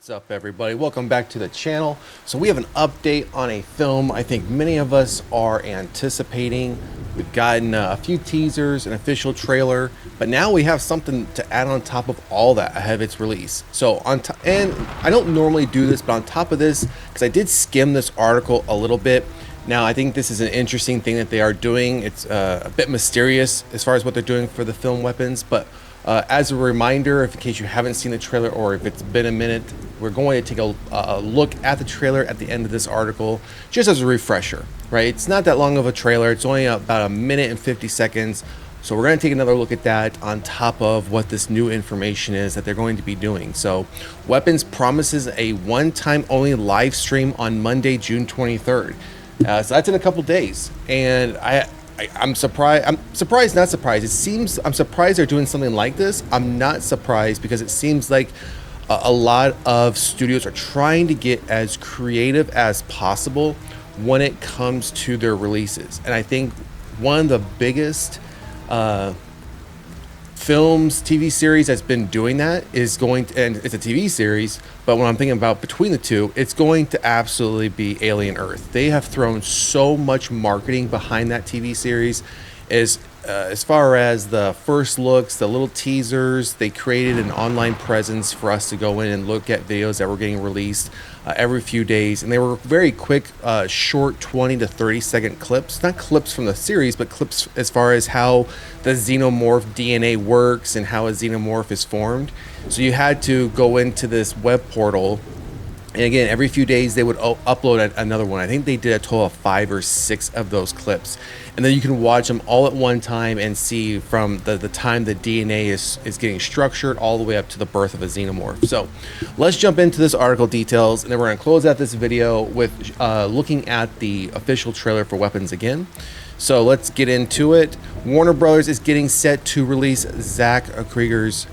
What's up, everybody? Welcome back to the channel. So we have an update on a film I think many of us are anticipating. We've gotten a few teasers, an official trailer, but now we have something to add on top of all that ahead of its release. So and I don't normally do this, but on top of this, because I did skim this article a little bit. Now I think this is an interesting thing that they are doing. It's a bit mysterious as far as what they're doing for the film Weapons, but as a reminder, if in case you haven't seen the trailer or if it's been a minute, we're going to take a look at the trailer at the end of this article, just as a refresher, right? It's not that long of a trailer. It's only about a minute and 50 seconds. So we're going to take another look at that on top of what this new information is that they're going to be doing. So Weapons promises a one-time only live stream on Monday, June 23rd. So that's in a couple days. And I'm surprised. Not surprised. I'm surprised they're doing something like this. I'm not surprised because it seems like a lot of studios are trying to get as creative as possible when it comes to their releases. And I think one of the biggest films, TV series that's been doing that is going to, and it's a TV series, but when I'm thinking about between the two, it's going to absolutely be Alien Earth. They have thrown so much marketing behind that TV series. As far as the first looks, the little teasers, they created an online presence for us to go in and look at videos that were getting released every few days. And they were very quick, short 20 to 30 second clips, not clips from the series, but clips as far as how the xenomorph DNA works and how a xenomorph is formed. So you had to go into this web portal. And again, every few days they would upload another one. I think they did a total of 5 or 6 of those clips. And then you can watch them all at one time and see from the time the DNA is getting structured all the way up to the birth of a xenomorph. So let's jump into this article details, and then we're going to close out this video with looking at the official trailer for Weapons again. So let's get into it. Warner Brothers is getting set to release Zach Krieger's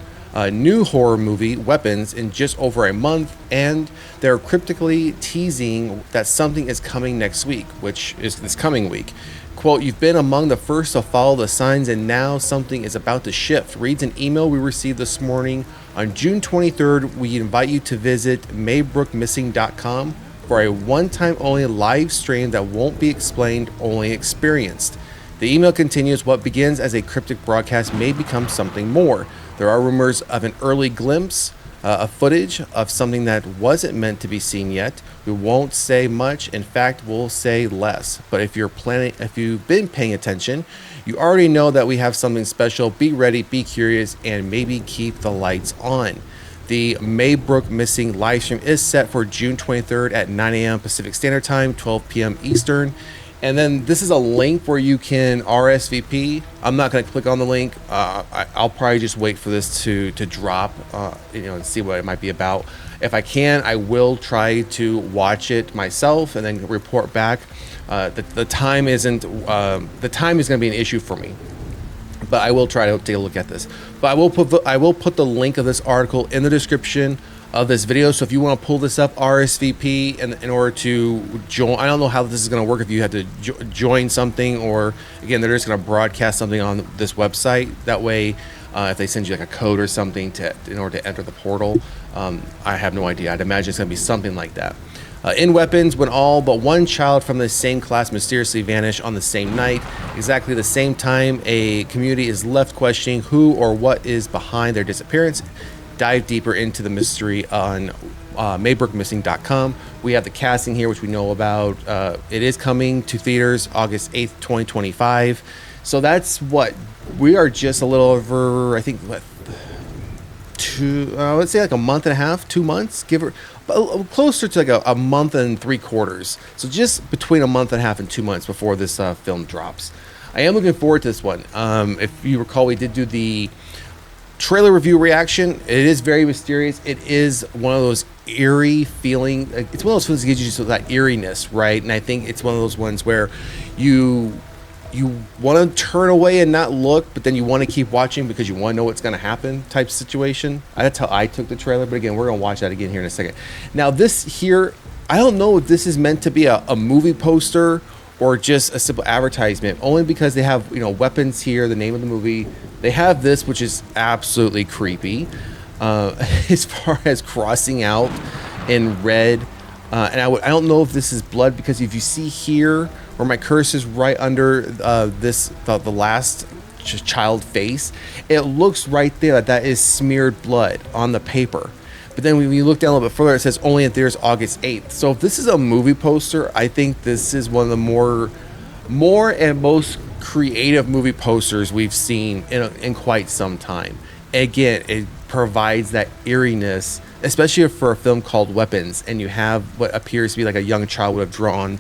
new horror movie Weapons in just over a month, and they're cryptically teasing that something is coming next week, which is this coming week. Quote, "You've been among the first to follow the signs, and now something is about to shift," reads an email we received this morning. On June 23rd, we invite you to visit maybrookmissing.com for a one-time only live stream that won't be explained, only experienced. The email continues, "What begins as a cryptic broadcast may become something more. There are rumors of an early glimpse of footage of something that wasn't meant to be seen yet. We won't say much. In fact, we'll say less. But if you've been paying attention, you already know that we have something special. Be ready, be curious, and maybe keep the lights on." The Maybrook Missing livestream is set for June 23rd at 9 a.m. Pacific Standard Time, 12 p.m. Eastern. And then this is a link where you can RSVP. I'm not going to click on the link. I'll probably just wait for this to drop, and see what it might be about. If I can, I will try to watch it myself and then report back. The time is going to be an issue for me, but I will try to take a look at this. But I will put the link of this article in the description of this video. So if you want to pull this up, RSVP, and in order to join, I don't know how this is going to work, if you have to join something, or again, they're just going to broadcast something on this website. That way, if they send you like a code or something in order to enter the portal, I have no idea. I'd imagine it's going to be something like that. In Weapons, when all but one child from the same class mysteriously vanish on the same night, exactly the same time, a community is left questioning who or what is behind their disappearance. Dive deeper into the mystery on maybrookmissing.com. We have the casting here, which we know about. It is coming to theaters August 8th, 2025. So that's what we are, just a little over, I think, let's say like a month and a half, 2 months, closer to like a month and 3/4. So just between a month and a half and 2 months before this film drops. I am looking forward to this one. If you recall, we did do the trailer review reaction. It is very mysterious. It is one of those eerie feeling. It's one of those feelings that gives you that eeriness, right? And I think it's one of those ones where you want to turn away and not look, but then you want to keep watching because you want to know what's going to happen type situation. That's how I took the trailer. But again, we're going to watch that again here in a second. Now this here, I don't know if this is meant to be a movie poster or just a simple advertisement, only because they have, Weapons here, the name of the movie. They have this, which is absolutely creepy. as far as crossing out in red. And I don't know if this is blood, because if you see here where my cursor is right under the last child face, it looks right there that is smeared blood on the paper. But then when you look down a little bit further, it says only in theaters August 8th. So if this is a movie poster, I think this is one of the more and most creative movie posters we've seen in quite some time. Again, it provides that eeriness, especially for a film called Weapons, and you have what appears to be like a young child would have drawn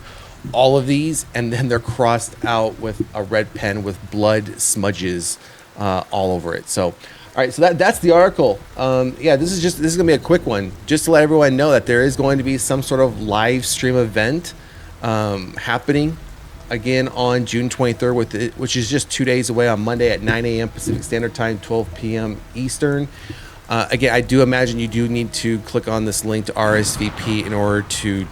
all of these, and then they're crossed out with a red pen with blood smudges all over it. So, all right, so that's the article. Yeah, this is gonna be a quick one, just to let everyone know that there is going to be some sort of live stream event happening again on June 23rd, which is just 2 days away, on Monday at 9 a.m. Pacific Standard Time, 12 p.m. Eastern. Again, I do imagine you do need to click on this link to RSVP in order to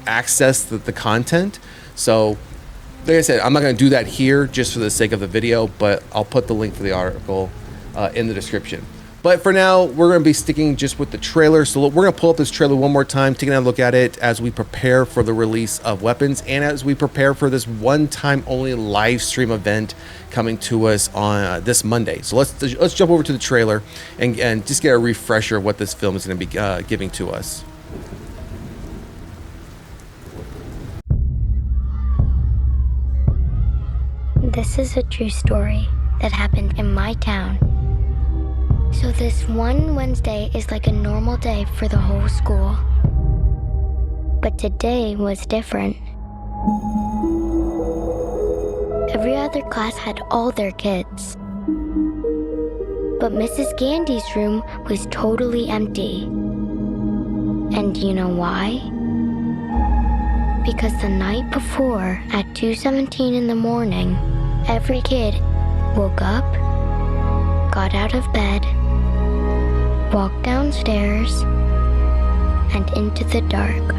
access the content. So, like I said, I'm not going to do that here just for the sake of the video, but I'll put the link for the article in the description. But for now, we're going to be sticking just with the trailer. So we're going to pull up this trailer one more time, taking a look at it as we prepare for the release of Weapons, and as we prepare for this one-time only live stream event coming to us on this Monday. So let's jump over to the trailer and just get a refresher of what this film is going to be giving to us. This is a true story that happened in my town. So this one Wednesday is like a normal day for the whole school. But today was different. Every other class had all their kids. But Mrs. Gandy's room was totally empty. And you know why? Because the night before, at 2:17 in the morning, every kid woke up, got out of bed, walked downstairs, and into the dark.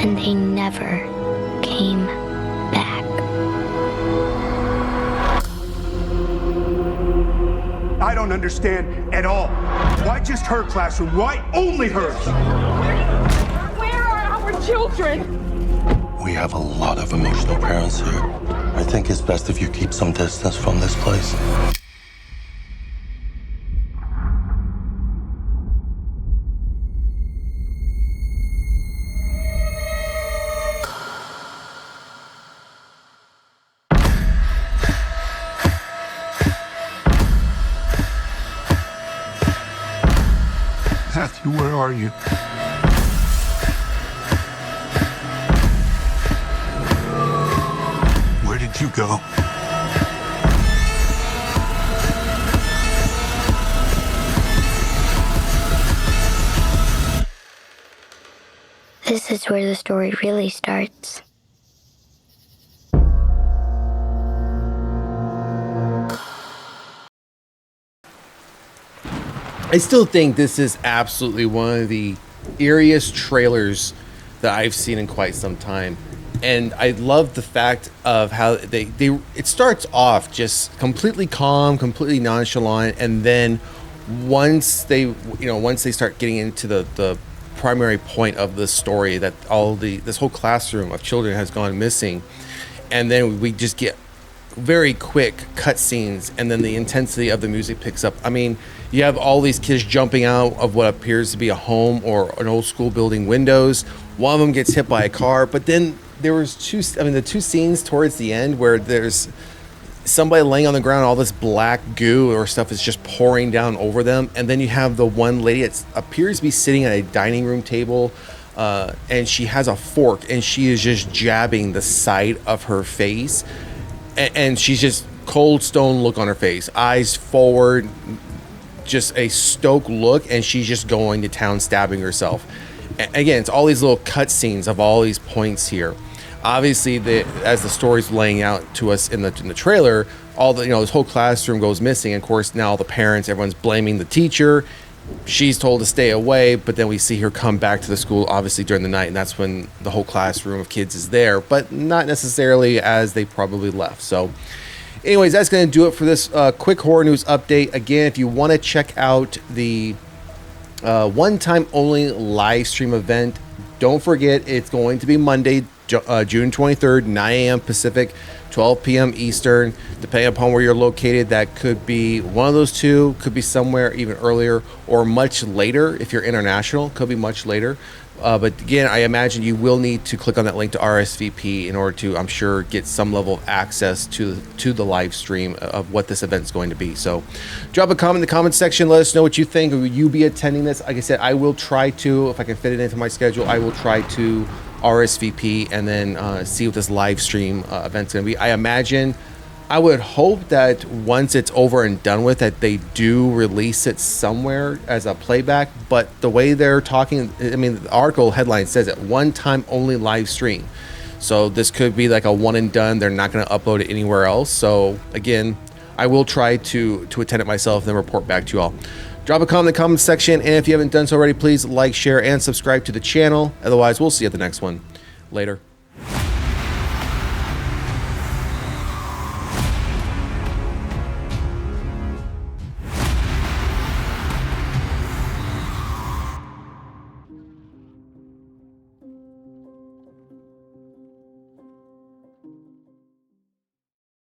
And they never came back. I don't understand at all. Why just her classroom? Why only hers? Where are our children? We have a lot of emotional parents here. I think it's best if you keep some distance from this place. Matthew, where are you? Where did you go? This is where the story really starts. I still think this is absolutely one of the eeriest trailers that I've seen in quite some time. And I love the fact of how it starts off just completely calm, completely nonchalant, and then once they start getting into the primary point of the story, that this whole classroom of children has gone missing, and then we just get very quick cutscenes, and then the intensity of the music picks up. I mean, you have all these kids jumping out of what appears to be a home or an old school building windows. One of them gets hit by a car, but then there was the two scenes towards the end where there's somebody laying on the ground, all this black goo or stuff is just pouring down over them, and then you have the one lady that appears to be sitting at a dining room table, and she has a fork, and she is just jabbing the side of her face, and she's just cold stone look on her face, eyes forward, just a stoic look, and she's just going to town, stabbing herself. Again, it's all these little cut scenes of all these points here. Obviously, as the story's laying out to us in the trailer, this whole classroom goes missing. Of course, now the parents, everyone's blaming the teacher. She's told to stay away, but then we see her come back to the school, obviously during the night, and that's when the whole classroom of kids is there, but not necessarily as they probably left. So Anyways, that's going to do it for this quick horror news update. Again, if you want to check out the one-time only live stream event, don't forget it's going to be Monday, June 23rd, 9 a.m. Pacific, 12 p.m. Eastern. Depending upon where you're located, that could be one of those two, could be somewhere even earlier or much later. If you're international, could be much later. But again, I imagine you will need to click on that link to RSVP in order to, I'm sure, get some level of access to the live stream of what this event is going to be. So drop a comment in the comment section. Let us know what you think. Will you be attending this? Like I said, I will try to, if I can fit it into my schedule, I will try to RSVP and then see what this live stream event's going to be. I imagine, I would hope that once it's over and done with, that they do release it somewhere as a playback. But the way they're talking, I mean, the article headline says it, one time only live stream. So this could be like a one and done. They're not going to upload it anywhere else. So again, I will try to attend it myself and then report back to you all. Drop a comment in the comment section. And if you haven't done so already, please like, share, and subscribe to the channel. Otherwise, we'll see you at the next one. Later.